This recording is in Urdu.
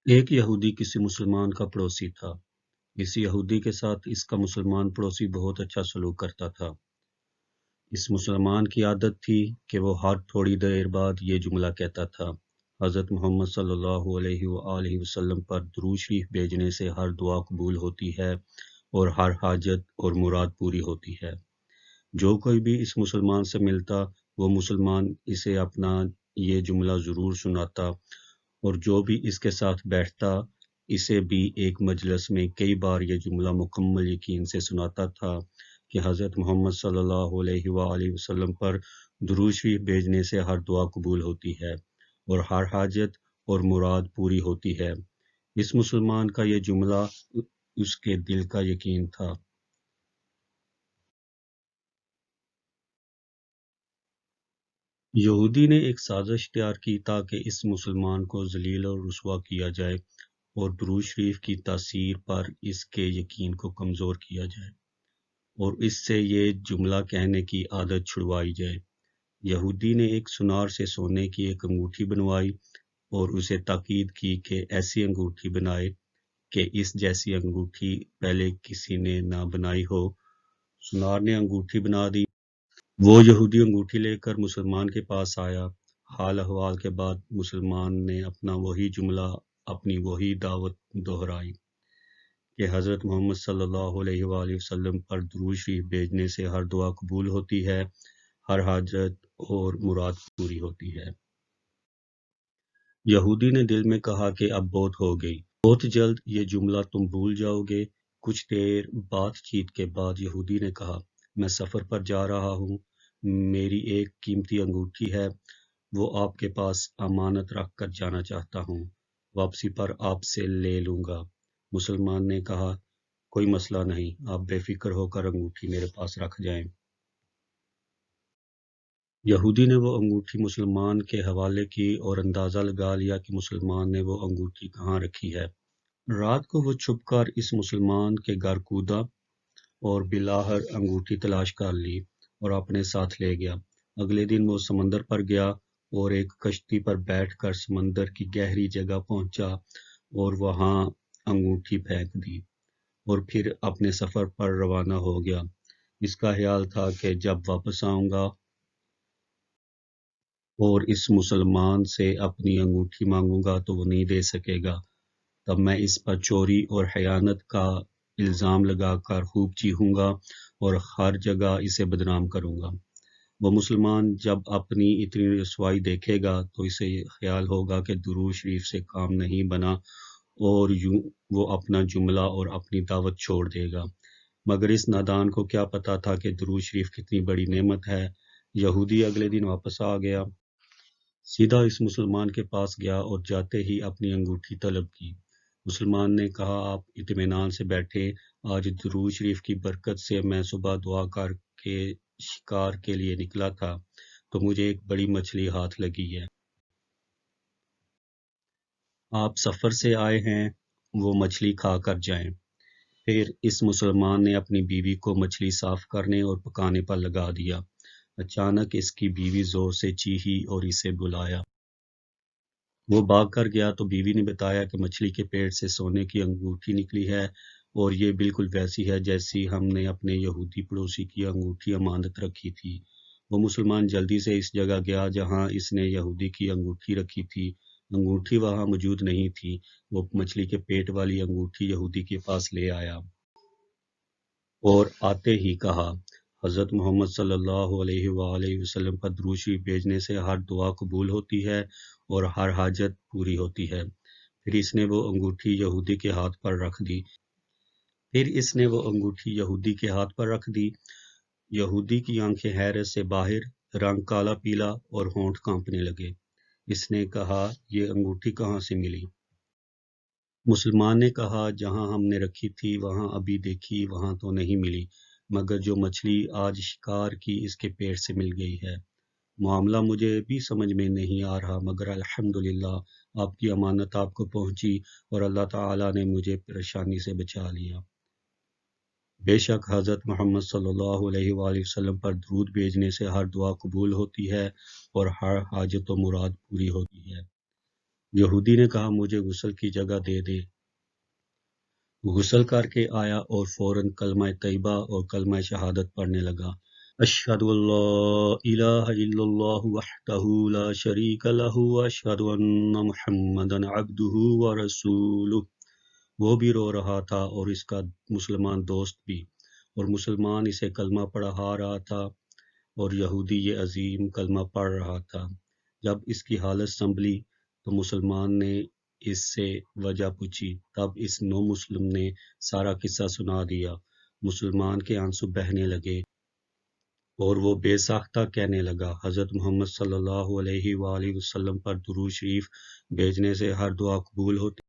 ایک یہودی کسی مسلمان کا پڑوسی تھا۔ اس یہودی کے ساتھ اس کا مسلمان پڑوسی بہت اچھا سلوک کرتا تھا۔ اس مسلمان کی عادت تھی کہ وہ ہر تھوڑی دیر بعد یہ جملہ کہتا تھا: حضرت محمد صلی اللہ علیہ وآلہ وسلم پر درود شریف بھیجنے سے ہر دعا قبول ہوتی ہے اور ہر حاجت اور مراد پوری ہوتی ہے۔ جو کوئی بھی اس مسلمان سے ملتا وہ مسلمان اسے اپنا یہ جملہ ضرور سناتا، اور جو بھی اس کے ساتھ بیٹھتا اسے بھی ایک مجلس میں کئی بار یہ جملہ مکمل یقین سے سناتا تھا کہ حضرت محمد صلی اللہ علیہ وآلہ وسلم پر درود شریف بھیجنے سے ہر دعا قبول ہوتی ہے اور ہر حاجت اور مراد پوری ہوتی ہے۔ اس مسلمان کا یہ جملہ اس کے دل کا یقین تھا۔ یہودی نے ایک سازش تیار کی تاکہ اس مسلمان کو ذلیل اور رسوا کیا جائے اور درود شریف کی تاثیر پر اس کے یقین کو کمزور کیا جائے اور اس سے یہ جملہ کہنے کی عادت چھڑوائی جائے۔ یہودی نے ایک سنار سے سونے کی ایک انگوٹھی بنوائی اور اسے تاکید کی کہ ایسی انگوٹھی بنائے کہ اس جیسی انگوٹھی پہلے کسی نے نہ بنائی ہو۔ سنار نے انگوٹھی بنا دی۔ وہ یہودی انگوٹھی لے کر مسلمان کے پاس آیا۔ حال احوال کے بعد مسلمان نے اپنا وہی جملہ، اپنی وہی دعوت دہرائی کہ حضرت محمد صلی اللہ علیہ وآلہ وسلم پر درود شریف بھیجنے سے ہر دعا قبول ہوتی ہے، ہر حاجت اور مراد پوری ہوتی ہے۔ یہودی نے دل میں کہا کہ اب بہت ہو گئی، بہت جلد یہ جملہ تم بھول جاؤ گے۔ کچھ دیر بات چیت کے بعد یہودی نے کہا: میں سفر پر جا رہا ہوں، میری ایک قیمتی انگوٹھی ہے، وہ آپ کے پاس امانت رکھ کر جانا چاہتا ہوں، واپسی پر آپ سے لے لوں گا۔ مسلمان نے کہا: کوئی مسئلہ نہیں، آپ بے فکر ہو کر انگوٹھی میرے پاس رکھ جائیں۔ یہودی نے وہ انگوٹھی مسلمان کے حوالے کی اور اندازہ لگا لیا کہ مسلمان نے وہ انگوٹھی کہاں رکھی ہے۔ رات کو وہ چھپ کر اس مسلمان کے گھر کودا اور بلاہر انگوٹھی تلاش کر لی اور اپنے ساتھ لے گیا۔ اگلے دن وہ سمندر پر گیا اور ایک کشتی پر بیٹھ کر سمندر کی گہری جگہ پہنچا اور وہاں انگوٹھی پھینک دی اور پھر اپنے سفر پر روانہ ہو گیا۔ اس کا خیال تھا کہ جب واپس آؤں گا اور اس مسلمان سے اپنی انگوٹھی مانگوں گا تو وہ نہیں دے سکے گا، تب میں اس پر چوری اور خیانت کا الزام لگا کر خوب چیخوں گا اور ہر جگہ اسے بدنام کروں گا۔ وہ مسلمان جب اپنی اتنی رسوائی دیکھے گا تو اسے خیال ہوگا کہ درود شریف سے کام نہیں بنا اور یوں وہ اپنا جملہ اور اپنی دعوت چھوڑ دے گا۔ مگر اس نادان کو کیا پتا تھا کہ درود شریف کتنی بڑی نعمت ہے۔ یہودی اگلے دن واپس آ گیا، سیدھا اس مسلمان کے پاس گیا اور جاتے ہی اپنی انگوٹھی طلب کی۔ مسلمان نے کہا: آپ اطمینان سے بیٹھے، آج درود شریف کی برکت سے میں صبح دعا کر کے شکار کے لیے نکلا تھا تو مجھے ایک بڑی مچھلی ہاتھ لگی ہے۔ آپ سفر سے آئے ہیں، وہ مچھلی کھا کر جائیں۔ پھر اس مسلمان نے اپنی بیوی کو مچھلی صاف کرنے اور پکانے پر لگا دیا۔ اچانک اس کی بیوی زور سے چیخی اور اسے بلایا۔ وہ بھاگ کر گیا تو بیوی نے بتایا کہ مچھلی کے پیٹ سے سونے کی انگوٹھی نکلی ہے اور یہ بالکل ویسی ہے جیسی ہم نے اپنے یہودی پڑوسی کی انگوٹھی امانت رکھی تھی۔ وہ مسلمان جلدی سے اس جگہ گیا جہاں اس نے یہودی کی انگوٹھی رکھی تھی۔ انگوٹھی وہاں موجود نہیں تھی۔ وہ مچھلی کے پیٹ والی انگوٹھی یہودی کے پاس لے آیا اور آتے ہی کہا: حضرت محمد صلی اللہ علیہ وآلہ وسلم پر درود شریف بھیجنے سے ہر دعا قبول ہوتی ہے اور ہر حاجت پوری ہوتی ہے۔ پھر اس نے وہ انگوٹھی یہودی کے ہاتھ پر رکھ دی۔ یہودی کی آنکھیں حیرت سے باہر، رنگ کالا پیلا اور ہونٹ کانپنے لگے۔ اس نے کہا: یہ انگوٹھی کہاں سے ملی؟ مسلمان نے کہا: جہاں ہم نے رکھی تھی وہاں ابھی دیکھی، وہاں تو نہیں ملی، مگر جو مچھلی آج شکار کی اس کے پیٹ سے مل گئی ہے۔ معاملہ مجھے بھی سمجھ میں نہیں آ رہا، مگر الحمدللہ آپ کی امانت آپ کو پہنچی اور اللہ تعالیٰ نے مجھے پریشانی سے بچا لیا۔ بے شک حضرت محمد صلی اللہ علیہ وآلہ وسلم پر درود بھیجنے سے ہر دعا قبول ہوتی ہے اور ہر حاجت و مراد پوری ہوتی ہے۔ یہودی نے کہا مجھے غسل کی جگہ دے دے۔ غسل کر کے آیا اور فوراً کلمہ طیبہ اور کلمہ شہادت پڑھنے لگا۔ اشہد ان لا الہ الا اللہ وحدہ لا شریک لہ واشہد ان محمدا عبدہ ورسولہ۔ وہ بھی رو رہا تھا اور اس کا مسلمان دوست بھی، اور مسلمان اسے کلمہ پڑھا رہا تھا اور یہودی یہ عظیم کلمہ پڑھ رہا تھا۔ جب اس کی حالت سنبھلی تو مسلمان نے اس سے وجہ پوچھی، تب اس نو مسلم نے سارا قصہ سنا دیا۔ مسلمان کے آنسو بہنے لگے اور وہ بے ساختہ کہنے لگا، حضرت محمد صلی اللہ علیہ وآلہ وسلم پر درود شریف بھیجنے سے ہر دعا قبول ہوتی